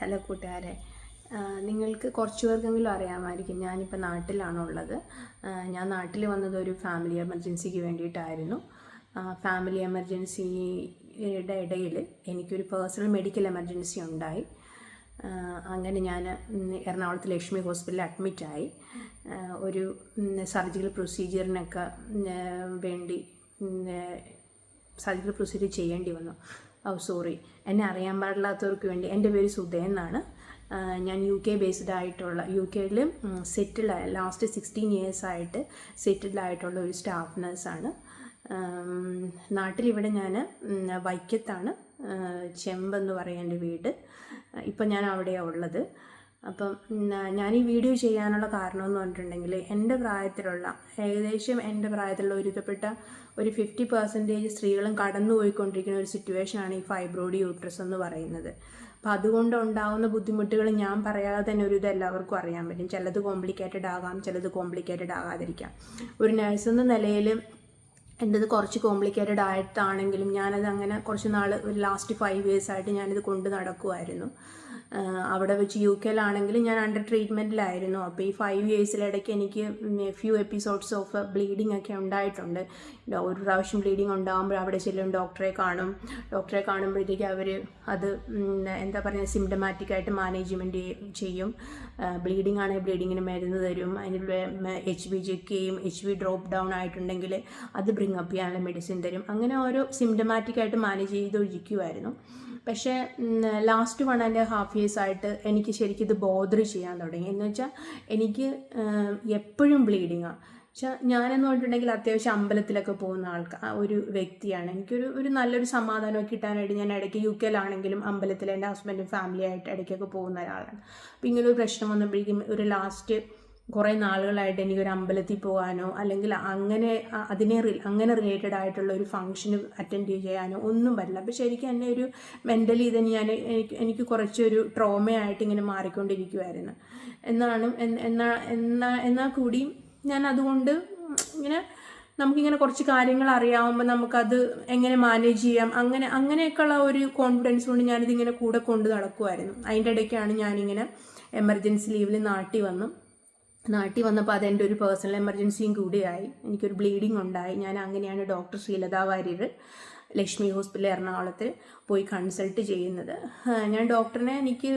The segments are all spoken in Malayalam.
ഹലോ കൂട്ടുകാരെ, നിങ്ങൾക്ക് കുറച്ച് പേർക്കെങ്കിലും അറിയാമായിരിക്കും ഞാനിപ്പോൾ നാട്ടിലാണുള്ളത്. ഞാൻ നാട്ടിൽ വന്നത് ഒരു ഫാമിലി എമർജൻസിക്ക് വേണ്ടിയിട്ടായിരുന്നു. ഫാമിലി എമർജൻസിയുടെ ഇടയിൽ എനിക്കൊരു പേഴ്സണൽ മെഡിക്കൽ എമർജൻസി ഉണ്ടായി. അങ്ങനെ ഞാൻ എറണാകുളത്ത് ലക്ഷ്മി ഹോസ്പിറ്റലിൽ അഡ്മിറ്റായി. ഒരു സർജിക്കൽ പ്രൊസീജിയറിനൊക്കെ വേണ്ടി സർജിക്കൽ പ്രൊസീജിയർ ചെയ്യേണ്ടി വന്നു. സോറി, എന്നെ അറിയാൻ പാടില്ലാത്തവർക്ക് വേണ്ടി, എൻ്റെ പേര് സുധേ എന്നാണ്. ഞാൻ UK ബേസ്ഡ് ആയിട്ടുള്ള, UK-യിൽ സെറ്റിൽഡ് ലാസ്റ്റ് 16 ഇയേഴ്സായിട്ട് സെറ്റിൽഡ് ആയിട്ടുള്ള ഒരു സ്റ്റാഫ് നഴ്സാണ്. നാട്ടിലിവിടെ ഞാൻ വൈക്കത്താണ്, ചെമ്പെന്ന് പറയുക എൻ്റെ വീട്. ഇപ്പം ഞാൻ അവിടെയാണ് ഉള്ളത്. അപ്പം ഞാൻ ഈ വീഡിയോ ചെയ്യാനുള്ള കാരണമെന്ന് പറഞ്ഞിട്ടുണ്ടെങ്കിൽ, എൻ്റെ പ്രായത്തിലുള്ള, ഏകദേശം എൻ്റെ പ്രായത്തിലുള്ള ഒരുവിധപ്പെട്ട ഒരു 50% സ്ത്രീകളും കടന്നു പോയിക്കൊണ്ടിരിക്കുന്ന ഒരു സിറ്റുവേഷനാണ് ഈ ഫൈബ്രോയിഡ് യൂട്രസ് എന്ന് പറയുന്നത്. അപ്പം അതുകൊണ്ട് ഉണ്ടാകുന്ന ബുദ്ധിമുട്ടുകൾ ഞാൻ പറയാതെ തന്നെ ഒരു ഇത് എല്ലാവർക്കും അറിയാൻ പറ്റും. ചിലത് കോംപ്ലിക്കേറ്റഡ് ആകാം, ചിലത് കോംപ്ലിക്കേറ്റഡ് ആകാതിരിക്കാം. ഒരു നഴ്സ് എന്ന നിലയിൽ എൻ്റെത് കുറച്ച് കോംപ്ലിക്കേറ്റഡ് ആയിട്ടാണെങ്കിലും ഞാനത് അങ്ങനെ കുറച്ച് നാൾ, ഒരു ലാസ്റ്റ് 5 ഇയേഴ്സായിട്ട് ഞാനിത് കൊണ്ട് നടക്കുമായിരുന്നു. അവിടെ വെച്ച് UK-യിലാണെങ്കിൽ ഞാൻ അണ്ടർ ട്രീറ്റ്മെൻറ്റിലായിരുന്നു. അപ്പോൾ ഈ 5 ഇയേഴ്സിലിടയ്ക്ക് എനിക്ക് ഫ്യൂ എപ്പിസോഡ്സ് ഓഫ് ബ്ലീഡിങ് ഒക്കെ ഉണ്ടായിട്ടുണ്ട്. ഒരു പ്രാവശ്യം ബ്ലീഡിങ് ഉണ്ടാകുമ്പോൾ അവിടെ ചെല്ലും, ഡോക്ടറെ കാണുമ്പോഴത്തേക്ക് അവർ അത് എന്താ പറയുക, സിംറ്റമാറ്റിക്കായിട്ട് മാനേജ്മെൻറ്റ് ചെയ്യും. ബ്ലീഡിങ് ആണെങ്കിൽ ബ്ലീഡിങ്ങിന് മരുന്ന് തരും, അതിനുള്ള HB ചെക്ക് ചെയ്യും, HB ഡ്രോപ്പ് ഡൗൺ ആയിട്ടുണ്ടെങ്കിൽ അത് ബ്രിങ് അപ്പ് ചെയ്യാനുള്ള മെഡിസിൻ തരും. അങ്ങനെ ഓരോ സിംറ്റമാറ്റിക്കായിട്ട് മാനേജ് ചെയ്തൊഴിക്കുമായിരുന്നു. പക്ഷേ ലാസ്റ്റ് 1.5 ഇയേഴ്സായിട്ട് എനിക്ക് ശരിക്കും ഇത് ബോദർ ചെയ്യാൻ തുടങ്ങി. എന്ന് വെച്ചാൽ എനിക്ക് എപ്പോഴും ബ്ലീഡിങ്ങാണ്. പക്ഷേ ഞാനെന്ന് പറഞ്ഞിട്ടുണ്ടെങ്കിൽ അത്യാവശ്യം അമ്പലത്തിലൊക്കെ പോകുന്ന ഒരു വ്യക്തിയാണ്. എനിക്കൊരു നല്ലൊരു സമാധാനമൊക്കെ കിട്ടാനായിട്ട് ഞാൻ ഇടയ്ക്ക് UK-യിലാണെങ്കിലും അമ്പലത്തിൽ എൻ്റെ ഹസ്ബൻഡും ഫാമിലിയായിട്ട് ഇടയ്ക്കൊക്കെ പോകുന്ന ഒരാളാണ്. അപ്പോൾ ഇങ്ങനൊരു പ്രശ്നം വന്നപ്പോഴേക്കും ഒരു ലാസ്റ്റ് കുറേ നാളുകളായിട്ട് എനിക്കൊരു അമ്പലത്തിൽ പോകാനോ അല്ലെങ്കിൽ അങ്ങനെ റിലേറ്റഡ് ആയിട്ടുള്ള ഒരു ഫംഗ്ഷന് അറ്റൻഡ് ചെയ്യാനോ ഒന്നും പറ്റില്ല. അപ്പോൾ ശരിക്കും എന്നെ ഒരു മെൻ്റലി ഇതിന് എനിക്ക് കുറച്ചൊരു ട്രോമയായിട്ട് ഇങ്ങനെ മാറിക്കൊണ്ടിരിക്കുമായിരുന്നു. എന്നാൽ കൂടി ഞാൻ അതുകൊണ്ട് ഇങ്ങനെ നമുക്കിങ്ങനെ കുറച്ച് കാര്യങ്ങൾ അറിയാവുമ്പോൾ നമുക്കത് എങ്ങനെ മാനേജ് ചെയ്യാം, അങ്ങനെയൊക്കെയുള്ള ഒരു കോൺഫിഡൻസ് കൊണ്ട് ഞാനിതിങ്ങനെ കൂടെ കൊണ്ട് നടക്കുമായിരുന്നു. അതിൻ്റെ ഇടയ്ക്കാണ് ഞാനിങ്ങനെ എമർജൻസി ലീവിൽ നാട്ടിൽ വന്നപ്പോൾ അതെൻ്റെ ഒരു പേഴ്സണൽ എമർജൻസിയും കൂടിയായി. എനിക്കൊരു ബ്ലീഡിങ് ഉണ്ടായി. ഞാൻ അങ്ങനെയാണ് ഡോക്ടർ ശ്രീലത വാര്യർ ലക്ഷ്മി ഹോസ്പിറ്റൽ എറണാകുളത്ത് പോയി കൺസൾട്ട് ചെയ്യുന്നത്. ഞാൻ ഡോക്ടറിനെ എനിക്ക്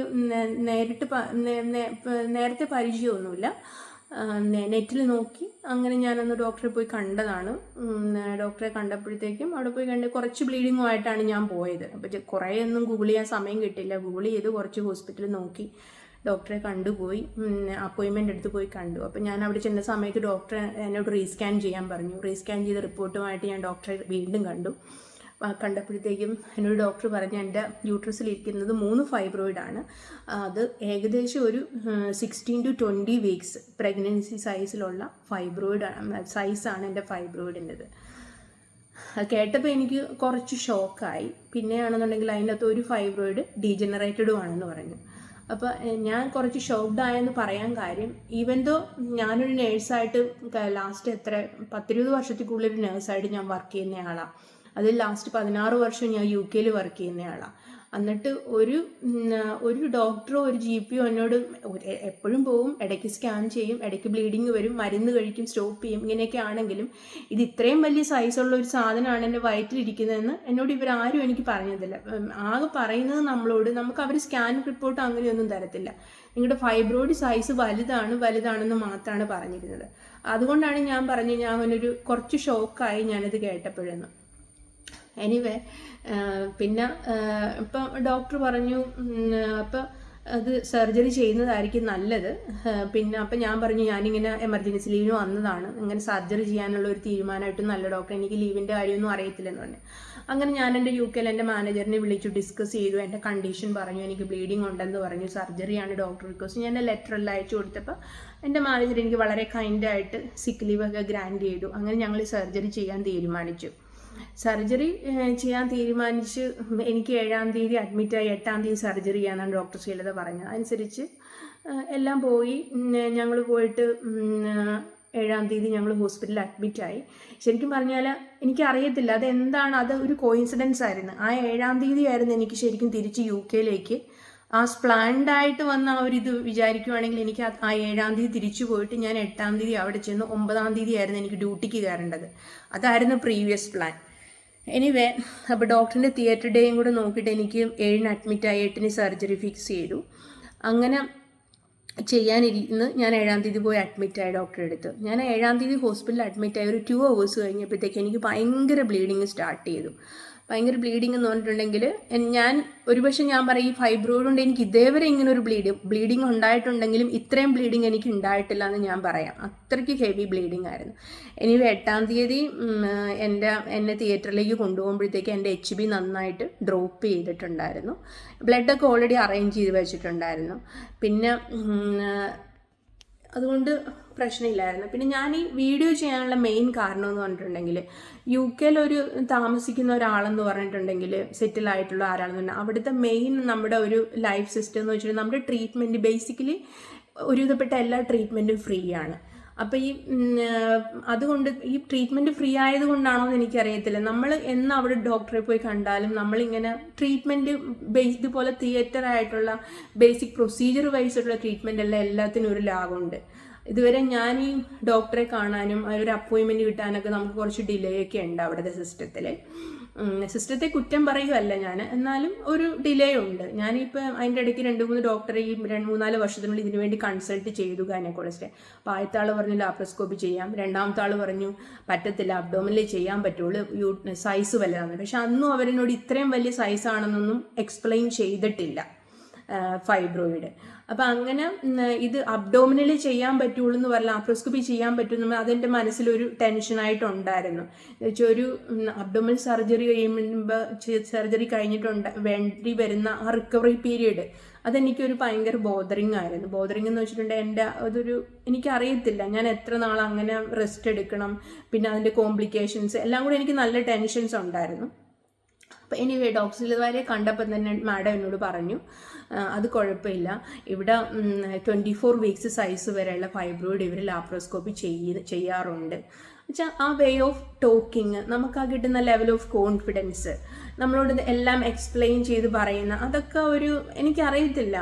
നേരത്തെ പരിചയമൊന്നുമില്ല. നെറ്റിൽ നോക്കി അങ്ങനെ ഞാനൊന്ന് ഡോക്ടറെ പോയി കണ്ടതാണ്. ഡോക്ടറെ കണ്ടപ്പോഴത്തേക്കും അവിടെ പോയി കുറച്ച് ബ്ലീഡിങ്ങുമായിട്ടാണ് ഞാൻ പോയത്. അപ്പോൾ കുറേ ഒന്നും ഗൂഗിൾ ചെയ്യാൻ സമയം കിട്ടില്ല. ഗൂഗിൾ ചെയ്ത് കുറച്ച് ഹോസ്പിറ്റലിൽ നോക്കി ഡോക്ടറെ കണ്ടുപോയി, അപ്പോയിൻമെൻ്റ് എടുത്ത് പോയി കണ്ടു. അപ്പോൾ ഞാൻ അവിടെ ചെന്ന സമയത്ത് ഡോക്ടറെ എന്നോട് റീസ്കാൻ ചെയ്യാൻ പറഞ്ഞു. റീസ്കാൻ ചെയ്ത റിപ്പോർട്ടുമായിട്ട് ഞാൻ ഡോക്ടറെ വീണ്ടും കണ്ടപ്പോഴത്തേക്കും എന്നോട് ഡോക്ടർ പറഞ്ഞു, എൻ്റെ യൂട്രസിലിരിക്കുന്നത് 3 ഫൈബ്രോയിഡാണ്. അത് ഏകദേശം ഒരു 16 to 20 വീക്സ് പ്രഗ്നൻസി സൈസിലുള്ള സൈസാണ് എൻ്റെ ഫൈബ്രോയിഡിൻ്റെത്. കേട്ടപ്പോൾ എനിക്ക് കുറച്ച് ഷോക്കായി. പിന്നെയാണെന്നുണ്ടെങ്കിൽ അതിനകത്ത് ഒരു ഫൈബ്രോയിഡ് ഡീജനറേറ്റഡും ആണെന്ന് പറഞ്ഞു. അപ്പോൾ ഞാൻ കുറച്ച് ഷോക്ക്ഡ് ആയെന്ന് പറയാൻ കാര്യം, ഈവൻ ദോ ഞാനൊരു നേഴ്സായിട്ട് ലാസ്റ്റ് 10-20 വർഷത്തിക്കുള്ളിൽ ഒരു നേഴ്സായിട്ട് ഞാൻ വർക്ക് ചെയ്യുന്ന ആളാണ്. അതിൽ ലാസ്റ്റ് 16 വർഷം ഞാൻ UK-യിൽ വർക്ക് ചെയ്യുന്ന ആളാണ്. എന്നിട്ട് ഒരു ഡോക്ടറോ ഒരു GP എന്നോട് എപ്പോഴും പോവും, ഇടയ്ക്ക് സ്കാൻ ചെയ്യും, ഇടയ്ക്ക് ബ്ലീഡിങ് വരും, മരുന്ന് കഴിക്കും, സ്റ്റോപ്പ് ചെയ്യും, ഇങ്ങനെയൊക്കെ ആണെങ്കിലും ഇത് ഇത്രയും വലിയ സൈസുള്ള ഒരു സാധനമാണ് എൻ്റെ വയറ്റിലിരിക്കുന്നതെന്ന് എന്നോട് ഇവരാരും എനിക്ക് പറഞ്ഞതില്ല. ആകെ പറയുന്നത് നമുക്ക് അവർ സ്കാൻ റിപ്പോർട്ട് അങ്ങനെയൊന്നും തരത്തില്ല. നിങ്ങളുടെ ഫൈബ്രോയിഡ് സൈസ് വലുതാണെന്ന് മാത്രമാണ് പറഞ്ഞിരുന്നത്. അതുകൊണ്ടാണ് ഞാൻ ഞാൻ അങ്ങനൊരു കുറച്ച് ഷോക്കായി ഞാനിത് കേട്ടപ്പോഴെന്ന്. എനിവേ, പിന്നെ ഇപ്പം ഡോക്ടർ പറഞ്ഞു അപ്പം അത് സർജറി ചെയ്യുന്നതായിരിക്കും നല്ലത്. പിന്നെ അപ്പം ഞാൻ പറഞ്ഞു, ഞാനിങ്ങനെ എമർജൻസി ലീവിന് വന്നതാണ്, ഇങ്ങനെ സർജറി ചെയ്യാനുള്ള ഒരു തീരുമാനമായിട്ടും നല്ല ഡോക്ടർ, എനിക്ക് ലീവിൻ്റെ കാര്യമൊന്നും അറിയത്തില്ലെന്ന് പറഞ്ഞു. അങ്ങനെ ഞാൻ എൻ്റെ UK-യിൽ എൻ്റെ മാനേജറിനെ വിളിച്ചു ഡിസ്കസ് ചെയ്തു, എൻ്റെ കണ്ടീഷൻ പറഞ്ഞു, എനിക്ക് ബ്ലീഡിങ് ഉണ്ടെന്ന് പറഞ്ഞു, സർജറിയാണ് ഡോക്ടർ റിക്വസ്റ്റ്. ഞാൻ ലെറ്ററെല്ലാം അയച്ചു കൊടുത്തപ്പോൾ എൻ്റെ മാനേജർ എനിക്ക് വളരെ കൈൻഡായിട്ട് സിക്ക് ലീവൊക്കെ ഗ്രാൻഡ് ചെയ്തു. അങ്ങനെ ഞങ്ങൾ സർജറി ചെയ്യാൻ തീരുമാനിച്ചു. സർജറി ചെയ്യാൻ തീരുമാനിച്ച് എനിക്ക് 7-ാം തീയതി അഡ്മിറ്റായി, 8-ാം തീയതി സർജറി ചെയ്യാനാണ് ഡോക്ടർ ശ്രീലത പറഞ്ഞത്. അനുസരിച്ച് എല്ലാം പോയി. ഞങ്ങൾ പോയിട്ട് 7-ാം തീയതി ഞങ്ങൾ ഹോസ്പിറ്റലിൽ അഡ്മിറ്റായി. ശരിക്കും പറഞ്ഞാൽ എനിക്കറിയത്തില്ല അതെന്താണ്, അത് ഒരു കോയിൻസിഡൻസ് ആയിരുന്നു. ആ 7-ാം തീയതി ആയിരുന്നു എനിക്ക് ശരിക്കും തിരിച്ച് UK-യിലേക്ക് പ്ലാൻഡ് ആയിട്ട് വന്ന ആ ഒരു ഇത് വിചാരിക്കുവാണെങ്കിൽ എനിക്ക് ആ 7-ാം തീയതി തിരിച്ചു പോയിട്ട് ഞാൻ 8-ാം തീയതി അവിടെ ചെന്ന് 9-ാം തീയതി ആയിരുന്നു എനിക്ക് ഡ്യൂട്ടിക്ക് കയറേണ്ടത്. അതായിരുന്നു പ്രീവിയസ് പ്ലാൻ. എനിവേ, അപ്പോൾ ഡോക്ടറിൻ്റെ തിയേറ്റർ ഡേയും കൂടെ നോക്കിയിട്ട് എനിക്ക് 7-ന് അഡ്മിറ്റായി, 8-ന് സർജറി ഫിക്സ് ചെയ്തു. അങ്ങനെ ചെയ്യാനിരുന്ന് ഞാൻ 7-ാം തീയതി പോയി അഡ്മിറ്റായി ഡോക്ടറെ അടുത്ത്. ഞാൻ 7-ാം തീയതി ഹോസ്പിറ്റലിൽ അഡ്മിറ്റായി ഒരു 2 hours കഴിഞ്ഞപ്പോഴത്തേക്ക് എനിക്ക് ഭയങ്കര ബ്ലീഡിങ് സ്റ്റാർട്ട് ചെയ്തു. ഭയങ്കര ബ്ലീഡിങ് എന്ന് പറഞ്ഞിട്ടുണ്ടെങ്കിൽ ഞാൻ പറയും, ഈ ഫൈബ്രോയിഡ് കൊണ്ട് എനിക്ക് ഇതേവരെ ഇങ്ങനെ ഒരു ബ്ലീഡിങ് ഉണ്ടായിട്ടുണ്ടെങ്കിലും ഇത്രയും ബ്ലീഡിങ് എനിക്ക് ഉണ്ടായിട്ടില്ല എന്ന് ഞാൻ പറയാം. അത്രയ്ക്ക് ഹെവി ബ്ലീഡിങ് ആയിരുന്നു. എനിവേ 8-ാം തീയതി എന്നെ തിയേറ്ററിലേക്ക് കൊണ്ടുപോകുമ്പോഴത്തേക്ക് എൻ്റെ HB നന്നായിട്ട് ഡ്രോപ്പ് ചെയ്തിട്ടുണ്ടായിരുന്നു. ബ്ലഡൊക്കെ ഓൾറെഡി അറേഞ്ച് ചെയ്ത് വെച്ചിട്ടുണ്ടായിരുന്നു. പിന്നെ അതുകൊണ്ട് പ്രശ്നമില്ലായിരുന്നു. പിന്നെ ഞാൻ ഈ വീഡിയോ ചെയ്യാനുള്ള മെയിൻ കാരണം എന്ന് പറഞ്ഞിട്ടുണ്ടെങ്കിൽ, UK താമസിക്കുന്ന ഒരാളെന്ന് പറഞ്ഞിട്ടുണ്ടെങ്കിൽ, സെറ്റിൽ ആയിട്ടുള്ള ആരാണെന്ന് പറഞ്ഞാൽ അവിടുത്തെ മെയിൻ നമ്മുടെ ഒരു ലൈഫ് സിസ്റ്റം എന്ന് വെച്ചിട്ടുണ്ടെങ്കിൽ നമ്മുടെ ട്രീറ്റ്മെൻറ്റ് ബേസിക്കലി ഒരുവിധപ്പെട്ട എല്ലാ ട്രീറ്റ്മെൻറ്റും ഫ്രീ ആണ്. അപ്പോൾ അതുകൊണ്ട് ഈ ട്രീറ്റ്മെൻറ്റ് ഫ്രീ ആയതുകൊണ്ടാണോ എന്ന് എനിക്കറിയത്തില്ല. നമ്മൾ അവിടെ ഡോക്ടറെ പോയി കണ്ടാലും നമ്മളിങ്ങനെ ട്രീറ്റ്മെൻറ്റ് ബേസ്ഡ് പോലെ തിയേറ്റർ ആയിട്ടുള്ള ബേസിക് പ്രൊസീജിയർ വൈസുള്ള ട്രീറ്റ്മെൻ്റ് എല്ലാം എല്ലാത്തിനും ഒരു ലാഭമുണ്ട്. ഇതുവരെ ഞാൻ ഈ ഡോക്ടറെ കാണാനും ഒരു അപ്പോയിൻമെൻറ്റ് കിട്ടാനൊക്കെ നമുക്ക് കുറച്ച് ഡിലേ ഒക്കെ ഉണ്ട് അവിടുത്തെ സിസ്റ്റത്തെ കുറ്റം പറയുകയല്ല ഞാൻ, എന്നാലും ഒരു ഡിലേ ഉണ്ട്. ഞാനിപ്പോൾ അതിൻ്റെ ഇടയ്ക്ക് 2-3 ഡോക്ടറെ ഈ 3-4 വർഷത്തിനുള്ളിൽ ഇതിനു വേണ്ടി കൺസൾട്ട് ചെയ്തു ഗൈനക്കോളജിസ്റ്റ്. അപ്പോൾ ആദ്യത്തെ ആൾ പറഞ്ഞു ലാപ്രോസ്കോപ്പി ചെയ്യാം, രണ്ടാമത്തെ ആൾ പറഞ്ഞു പറ്റത്തില്ല, അബ്ഡോമിനിലേ ചെയ്യാൻ പറ്റുള്ളൂ, സൈസ് വലുതാണ്. പക്ഷെ അന്നും അവരെന്നോട് ഇത്രയും വലിയ സൈസാണെന്നൊന്നും എക്സ്പ്ലെയിൻ ചെയ്തിട്ടില്ല ഫൈബ്രോയിഡ്. അപ്പം അങ്ങനെ ഇത് അബ്ഡോമിനൽ ചെയ്യാൻ പറ്റുള്ളൂ എന്ന് പറഞ്ഞാൽ ലാപ്രോസ്കോപ്പി ചെയ്യാൻ പറ്റുമെന്ന് അതെൻ്റെ മനസ്സിലൊരു ടെൻഷനായിട്ടുണ്ടായിരുന്നു. എന്നുവെച്ചാൽ ഒരു അബ്ഡോമിനൽ സർജറി വേണ്ടി വരുന്ന ആ റിക്കവറി പീരീഡ് അതെനിക്കൊരു ഭയങ്കര ബോദറിങ് ആയിരുന്നു. ബോദറിങ് എന്ന് വെച്ചിട്ടുണ്ടെങ്കിൽ എനിക്കറിയത്തില്ല ഞാൻ എത്ര നാൾ അങ്ങനെ റെസ്റ്റ് എടുക്കണം, പിന്നെ അതിൻ്റെ കോംപ്ലിക്കേഷൻസ് എല്ലാം കൂടി എനിക്ക് നല്ല ടെൻഷൻസ് ഉണ്ടായിരുന്നു. അപ്പോൾ എനിവേ ഡോക്ടർ വരെ കണ്ടപ്പോൾ തന്നെ മാഡം എന്നോട് പറഞ്ഞു അത് കുഴപ്പമില്ല, ഇവിടെ 24 weeks സൈസ് വരെയുള്ള ഫൈബ്രോയിഡ് ഇവർ ലാപ്രോസ്കോപ്പി ചെയ്യാറുണ്ട്. വെച്ചാൽ ആ വേ ഓഫ് ടോക്കിങ്, നമുക്ക് ആ കിട്ടുന്ന ലെവൽ ഓഫ് കോൺഫിഡൻസ്, നമ്മളോട് എല്ലാം എക്സ്പ്ലെയിൻ ചെയ്ത് പറയുന്ന അതൊക്കെ എനിക്കറിയത്തില്ല,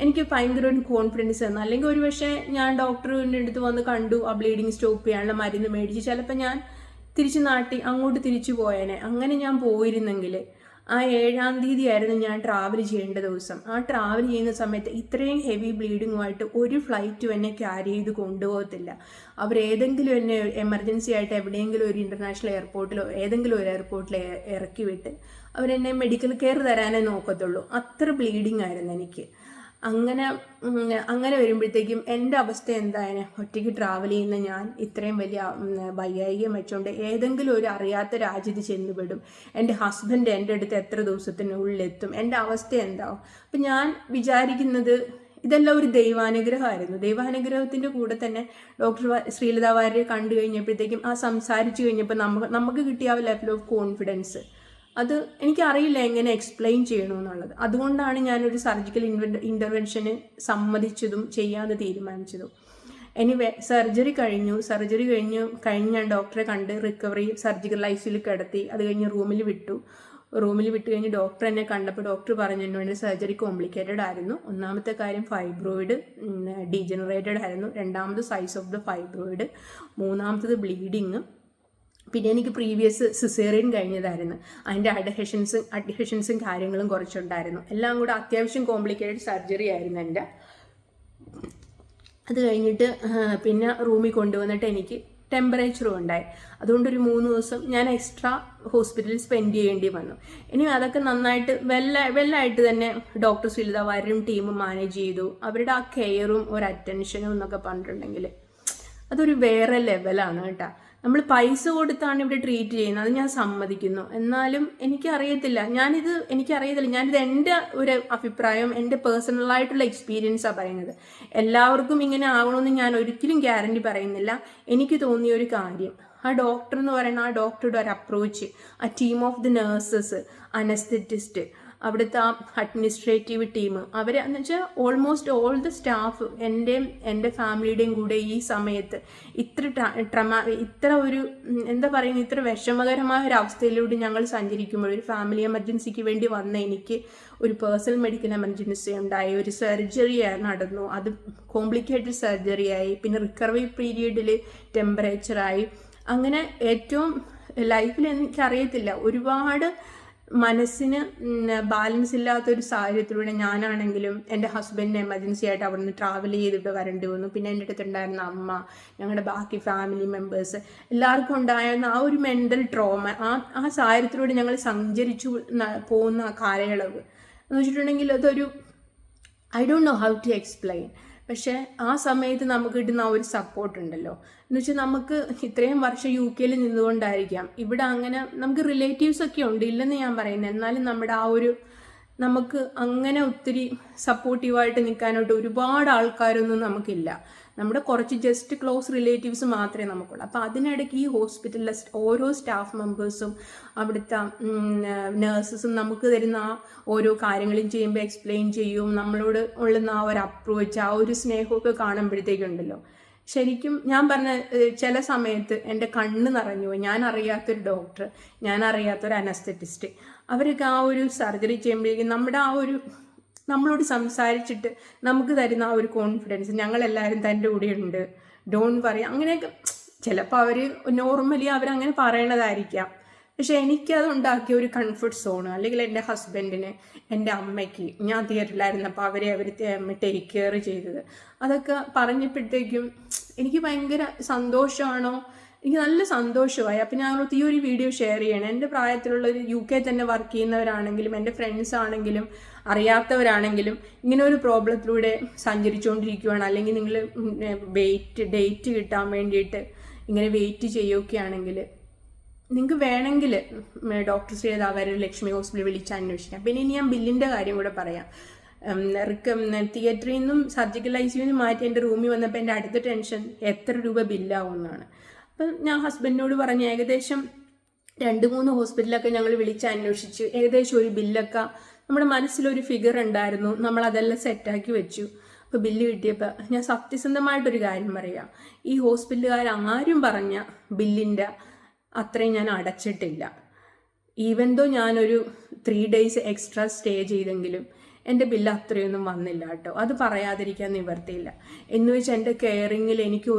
എനിക്ക് ഭയങ്കര ഒരു കോൺഫിഡൻസ് തന്നു. അല്ലെങ്കിൽ ഒരു പക്ഷേ ഞാൻ ഡോക്ടറിൻ്റെ അടുത്ത് വന്ന് കണ്ടു, ആ ബ്ലീഡിങ് സ്റ്റോപ്പ് ചെയ്യാനുള്ള മരുന്ന് മേടിച്ച് ചിലപ്പോൾ ഞാൻ അങ്ങോട്ട് തിരിച്ചു പോയേനെ. അങ്ങനെ ഞാൻ പോയിരുന്നെങ്കിൽ ആ 7-ാം തീയതി ആയിരുന്നു ഞാൻ ട്രാവൽ ചെയ്യേണ്ട ദിവസം. ആ ട്രാവൽ ചെയ്യുന്ന സമയത്ത് ഇത്രയും ഹെവി ബ്ലീഡിങ്ങുമായിട്ട് ഒരു ഫ്ലൈറ്റും എന്നെ ക്യാരി ചെയ്ത് കൊണ്ടുപോകത്തില്ല. അവരേതെങ്കിലും എന്നെ എമർജൻസി ആയിട്ട് എവിടെയെങ്കിലും ഒരു ഇൻ്റർനാഷണൽ എയർപോർട്ടിലോ ഏതെങ്കിലും ഒരു എയർപോർട്ടിൽ ഇറക്കി വിട്ട് അവരെന്നെ മെഡിക്കൽ കെയർ തരാനേ നോക്കത്തുള്ളൂ. അത്ര ബ്ലീഡിങ് ആയിരുന്നു എനിക്ക്. അങ്ങനെ വരുമ്പോഴത്തേക്കും എൻ്റെ അവസ്ഥ എന്തായാലും ഒറ്റയ്ക്ക് ട്രാവൽ ചെയ്യുന്ന ഞാൻ ഇത്രയും വലിയ വൈകാരികം വെച്ചുകൊണ്ട് ഏതെങ്കിലും ഒരു അറിയാത്ത രാജ്യത്ത് ചെന്നുപെടും, എൻ്റെ ഹസ്ബൻഡ് എൻ്റെ അടുത്ത് എത്ര ദിവസത്തിനുള്ളിലെത്തും, എൻ്റെ അവസ്ഥ എന്താവും. അപ്പം ഞാൻ വിചാരിക്കുന്നത് ഇതെല്ലാം ഒരു ദൈവാനുഗ്രഹമായിരുന്നു. ദൈവാനുഗ്രഹത്തിൻ്റെ കൂടെ തന്നെ ഡോക്ടർ ശ്രീലത വാര്യരെ കണ്ടു കഴിഞ്ഞപ്പോഴത്തേക്കും സംസാരിച്ചു കഴിഞ്ഞപ്പോൾ നമുക്ക് കിട്ടിയ ആ ലെവൽ ഓഫ് കോൺഫിഡൻസ് അത് എനിക്കറിയില്ല എങ്ങനെ എക്സ്പ്ലെയിൻ ചെയ്യണമെന്നുള്ളത്. അതുകൊണ്ടാണ് ഞാനൊരു സർജിക്കൽ ഇൻ്റർവെൻഷന് സമ്മതിച്ചതും ചെയ്യാമെന്ന് തീരുമാനിച്ചതും. എനിവേ സർജറി കഴിഞ്ഞ് ഞാൻ ഡോക്ടറെ കണ്ട് റിക്കവറി സർജിക്കൽ ഐസിയിൽ കിടത്തി. അത് കഴിഞ്ഞ് റൂമിൽ വിട്ട് കഴിഞ്ഞ് ഡോക്ടർ എന്നെ കണ്ടപ്പോൾ ഡോക്ടർ പറഞ്ഞു എന്നോട് സർജറി കോംപ്ലിക്കേറ്റഡ് ആയിരുന്നു. ഒന്നാമത്തെ കാര്യം ഫൈബ്രോയിഡ് ഡീജനറേറ്റഡ് ആയിരുന്നു, രണ്ടാമത് സൈസ് ഓഫ് ദ ഫൈബ്രോയിഡ്, മൂന്നാമത്തത് ബ്ലീഡിങ്, പിന്നെ എനിക്ക് പ്രീവിയസ് സിസേറിയൻ കഴിഞ്ഞതായിരുന്നു, അതിൻ്റെ അഡ്ഹഷൻസും കാര്യങ്ങളും കുറച്ചുണ്ടായിരുന്നു. എല്ലാം കൂടെ അത്യാവശ്യം കോംപ്ലിക്കേറ്റഡ് സർജറി ആയിരുന്നു എൻ്റെ. അത് കഴിഞ്ഞിട്ട് പിന്നെ റൂമിൽ കൊണ്ടുവന്നിട്ട് എനിക്ക് ടെമ്പറേച്ചറും ഉണ്ടായി. അതുകൊണ്ട് ഒരു 3 ദിവസം ഞാൻ എക്സ്ട്രാ ഹോസ്പിറ്റലിൽ സ്പെൻഡ് ചെയ്യേണ്ടി വന്നു. ഇനി അതൊക്കെ നന്നായിട്ട് വെല്ലായിട്ട് തന്നെ ഡോക്ടർ ശ്രീലത വാര്യരും ടീമും മാനേജ് ചെയ്തു. അവരുടെ ആ കെയറും ഒരു അറ്റൻഷനും എന്നൊക്കെ പറഞ്ഞിട്ടുണ്ടെങ്കിൽ അതൊരു വേറെ ലെവലാണ് കേട്ടോ. നമ്മൾ പൈസ കൊടുത്താണ് ഇവിടെ ട്രീറ്റ് ചെയ്യുന്നത്, അത് ഞാൻ സമ്മതിക്കുന്നു. എന്നാലും എനിക്കറിയത്തില്ല, ഞാനിത് എൻ്റെ ഒരു അഭിപ്രായം, എൻ്റെ പേഴ്സണലായിട്ടുള്ള എക്സ്പീരിയൻസാണ് പറയുന്നത്. എല്ലാവർക്കും ഇങ്ങനെ ആവണമെന്ന് ഞാൻ ഒരിക്കലും ഗ്യാരണ്ടി പറയുന്നില്ല. എനിക്ക് തോന്നിയ ഒരു കാര്യം, ആ ഡോക്ടർ എന്ന് പറയുന്ന ആ ഡോക്ടറുടെ ഒരു അപ്രോച്ച്, ആ team of the nurses, anaesthetist, അവിടുത്തെ ആ അഡ്മിനിസ്ട്രേറ്റീവ് ടീം എന്ന് വെച്ചാൽ ഓൾമോസ്റ്റ് ഓൾ ദ സ്റ്റാഫ് എൻ്റെ ഫാമിലിയുടെയും കൂടെ ഈ സമയത്ത് ഇത്ര ഒരു എന്താ പറയുന്നത്, ഇത്ര വിഷമകരമായ ഒരു അവസ്ഥയിലൂടെ ഞങ്ങൾ സഞ്ചരിക്കുമ്പോൾ, ഒരു ഫാമിലി എമർജൻസിക്ക് വേണ്ടി വന്ന എനിക്ക് ഒരു പേഴ്സണൽ മെഡിക്കൽ എമർജൻസി ഉണ്ടായി, ഒരു സർജറി നടന്നു, അത് കോംപ്ലിക്കേറ്റഡ് സർജറി ആയി, പിന്നെ റിക്കവറി പീരീഡിൽ ടെമ്പറേച്ചറായി, അങ്ങനെ ഏറ്റവും ലൈഫിൽ എനിക്കറിയത്തില്ല, ഒരുപാട് മനസ്സിന് ബാലൻസ് ഇല്ലാത്തൊരു സാഹചര്യത്തിലൂടെ ഞാനാണെങ്കിലും എൻ്റെ ഹസ്ബൻഡിന് എമർജൻസി ആയിട്ട് അവിടെ നിന്ന് ട്രാവൽ ചെയ്തിട്ട് വരേണ്ടി വന്നു. പിന്നെ എൻ്റെ അടുത്തുണ്ടായിരുന്ന അമ്മ, ഞങ്ങളുടെ ബാക്കി ഫാമിലി മെമ്പേഴ്സ്, എല്ലാവർക്കും ഉണ്ടായിരുന്ന ആ ഒരു മെൻ്റൽ ട്രോമ, ആ സാഹചര്യത്തിലൂടെ ഞങ്ങൾ സഞ്ചരിച്ചു പോകുന്ന കാലയളവ് എന്ന് വെച്ചിട്ടുണ്ടെങ്കിൽ അതൊരു I don't know how to explain. പക്ഷേ ആ സമയത്ത് നമുക്ക് കിട്ടുന്ന ആ ഒരു സപ്പോർട്ട് ഉണ്ടല്ലോ, എന്ന് വെച്ചാൽ നമുക്ക് ഇത്രയും വർഷം UK നിന്നുകൊണ്ടായിരിക്കാം, ഇവിടെ അങ്ങനെ നമുക്ക് റിലേറ്റീവ്സ് ഒക്കെ ഉണ്ട്, ഇല്ലെന്ന് ഞാൻ പറയുന്നത്, എന്നാലും നമ്മുടെ ആ ഒരു നമുക്ക് അങ്ങനെ ഒത്തിരി സപ്പോർട്ടീവായിട്ട് നിൽക്കാനായിട്ട് ഒരുപാട് ആൾക്കാരൊന്നും നമുക്കില്ല. നമ്മുടെ കുറച്ച് ജസ്റ്റ് ക്ലോസ് റിലേറ്റീവ്സ് മാത്രമേ നമുക്കുള്ളൂ. അപ്പോൾ അതിനിടയ്ക്ക് ഈ ഹോസ്പിറ്റലിലെ ഓരോ സ്റ്റാഫ് മെമ്പേഴ്സും അവിടുത്തെ നേഴ്സസും നമുക്ക് തരുന്ന ആ ഓരോ കാര്യങ്ങളും ചെയ്യുമ്പോൾ എക്സ്പ്ലെയിൻ ചെയ്യും, നമ്മളോട് ഉള്ളുന്ന ആ ഒരു അപ്രോച്ച്, ആ ഒരു സ്നേഹമൊക്കെ കാണുമ്പോഴത്തേക്കുണ്ടല്ലോ, ശരിക്കും ഞാൻ പറഞ്ഞ ചില സമയത്ത് എൻ്റെ കണ്ണ് നിറഞ്ഞു പോയി. ഞാൻ അറിയാത്തൊരു ഡോക്ടർ, ഞാൻ അറിയാത്തൊരു അനസ്തെറ്റിസ്റ്റ്, അവരൊക്കെ ആ ഒരു സർജറി ചെയ്യുമ്പോഴേക്കും നമ്മുടെ ആ ഒരു നമ്മളോട് സംസാരിച്ചിട്ട് നമുക്ക് തരുന്ന ആ ഒരു കോൺഫിഡൻസ്, ഞങ്ങളെല്ലാവരും തൻ്റെ കൂടെയുണ്ട്, ഡോണ്ട് വറി, അങ്ങനെയൊക്കെ ചിലപ്പോൾ അവർ നോർമലി അവരങ്ങനെ പറയണതായിരിക്കാം. പക്ഷെ എനിക്കത് ഉണ്ടാക്കിയ ഒരു കംഫർട്ട് സോണ്, അല്ലെങ്കിൽ എൻ്റെ ഹസ്ബൻഡിന്, എൻ്റെ അമ്മയ്ക്ക്, ഞാൻ തിയേറ്ററിലായിരുന്നപ്പോൾ അവർ ടേക്ക് കെയർ ചെയ്തത്, അതൊക്കെ പറഞ്ഞപ്പോഴത്തേക്കും എനിക്ക് ഭയങ്കര സന്തോഷമാണോ, എനിക്ക് നല്ല സന്തോഷമായി. അപ്പം ഞാൻ ഈ ഒരു വീഡിയോ ഷെയർ ചെയ്യണം. എൻ്റെ പ്രായത്തിലുള്ള UK തന്നെ വർക്ക് ചെയ്യുന്നവരാണെങ്കിലും എൻ്റെ ഫ്രണ്ട്സ് ആണെങ്കിലും അറിയാത്തവരാണെങ്കിലും ഇങ്ങനെ ഒരു പ്രോബ്ലത്തിലൂടെ സഞ്ചരിച്ചുകൊണ്ടിരിക്കുകയാണ്, അല്ലെങ്കിൽ നിങ്ങൾ ഡേറ്റ് കിട്ടാൻ വേണ്ടിയിട്ട് ഇങ്ങനെ വെയിറ്റ് ചെയ്യുകയാണെങ്കിൽ നിങ്ങൾക്ക് വേണമെങ്കിൽ ഡോക്ടർ ശ്രീതാവർ ലക്ഷ്മി ഹോസ്പിറ്റലിൽ വിളിച്ച് അന്വേഷിക്കാം. പിന്നെ ഇനി ഞാൻ ബില്ലിൻ്റെ കാര്യം കൂടെ പറയാം. തിയേറ്ററിൽ നിന്നും സർജിക്കൽ ICU മാറ്റി എൻ്റെ റൂമിൽ വന്നപ്പോൾ എൻ്റെ അടുത്ത ടെൻഷൻ എത്ര രൂപ ബില്ലാവുമെന്നാണ്. അപ്പം ഞാൻ ഹസ്ബൻഡിനോട് പറഞ്ഞു, ഏകദേശം 2-3 ഹോസ്പിറ്റലൊക്കെ ഞങ്ങൾ വിളിച്ച് അന്വേഷിച്ചു, ഏകദേശം ഒരു ബില്ലൊക്കെ നമ്മുടെ മനസ്സിലൊരു ഫിഗർ ഉണ്ടായിരുന്നു, നമ്മളതെല്ലാം സെറ്റാക്കി വെച്ചു. അപ്പോൾ ബില്ല് കിട്ടിയപ്പോൾ ഞാൻ സത്യസന്ധമായിട്ടൊരു കാര്യം പറയാം, ഈ ഹോസ്പിറ്റലുകാർ ആരും പറഞ്ഞ ബില്ലിൻ്റെ അത്രയും ഞാൻ അടച്ചിട്ടില്ല. ഈവൻ ദോ ഞാനൊരു 3 days എക്സ്ട്രാ സ്റ്റേ ചെയ്തെങ്കിലും എൻ്റെ ബില്ല് അത്രയൊന്നും വന്നില്ല കേട്ടോ. അത് പറയാതിരിക്കാൻ നിവർത്തിയില്ല. എന്ന് വെച്ചാൽ എൻ്റെ കെയറിങ്ങിൽ എനിക്ക്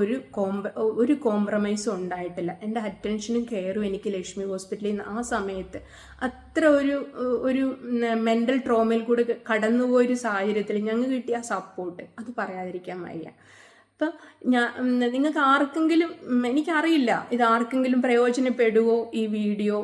ഒരു കോംപ്രമൈസും ഉണ്ടായിട്ടില്ല. എൻ്റെ അറ്റൻഷനും കെയറും എനിക്ക് ലക്ഷ്മി ഹോസ്പിറ്റലിൽ നിന്ന് ആ സമയത്ത് അത്ര ഒരു മെൻ്റൽ ട്രോമയിൽ കൂടെ കടന്നുപോയൊരു സാഹചര്യത്തിൽ ഞങ്ങൾക്ക് കിട്ടിയ സപ്പോർട്ട് അത് പറയാതിരിക്കാൻ വയ്യ. അപ്പം നിങ്ങൾക്ക് ആർക്കെങ്കിലും, എനിക്കറിയില്ല ഇത് ആർക്കെങ്കിലും പ്രയോജനപ്പെടുവോ ഈ വീഡിയോ,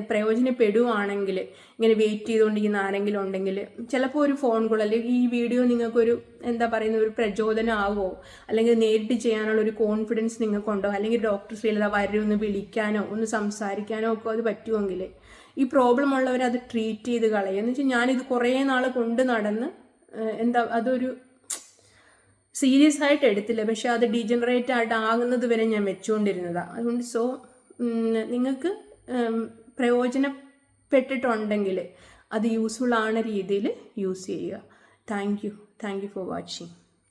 പ്രയോജനപ്പെടുവാണെങ്കിൽ ഇങ്ങനെ വെയിറ്റ് ചെയ്തുകൊണ്ടിരിക്കുന്ന ആരെങ്കിലും ഉണ്ടെങ്കിൽ ചിലപ്പോൾ ഒരു ഫോൺ കോൾ അല്ലെങ്കിൽ ഈ വീഡിയോ നിങ്ങൾക്കൊരു എന്താ പറയുന്ന ഒരു പ്രചോദനമാവോ, അല്ലെങ്കിൽ നേരിട്ട് ചെയ്യാനുള്ള ഒരു കോൺഫിഡൻസ് നിങ്ങൾക്കുണ്ടോ, അല്ലെങ്കിൽ ഡോക്ടർ ശ്രീലത ഒന്ന് വിളിക്കാനോ ഒന്ന് സംസാരിക്കാനോ ഒക്കെ അത് പറ്റുമെങ്കിൽ ഈ പ്രോബ്ലം ഉള്ളവർ അത് ട്രീറ്റ് ചെയ്ത് കളയുക. എന്ന് വെച്ചാൽ ഞാനിത് കുറേ നാൾ കൊണ്ട് നടന്ന് അതൊരു സീരിയസ് ആയിട്ട് എടുത്തില്ല, പക്ഷെ അത് ഡീജനറേറ്റ് ആയിട്ട് ആകുന്നത് വരെ ഞാൻ വെച്ചുകൊണ്ടിരുന്നതാണ്. അതുകൊണ്ട് നിങ്ങൾക്ക് പ്രയോജനപ്പെട്ടിട്ടുണ്ടെങ്കിൽ അത് യൂസ്ഫുൾ ആവുന്ന രീതിയിൽ യൂസ് ചെയ്യുക. Thank you for watching.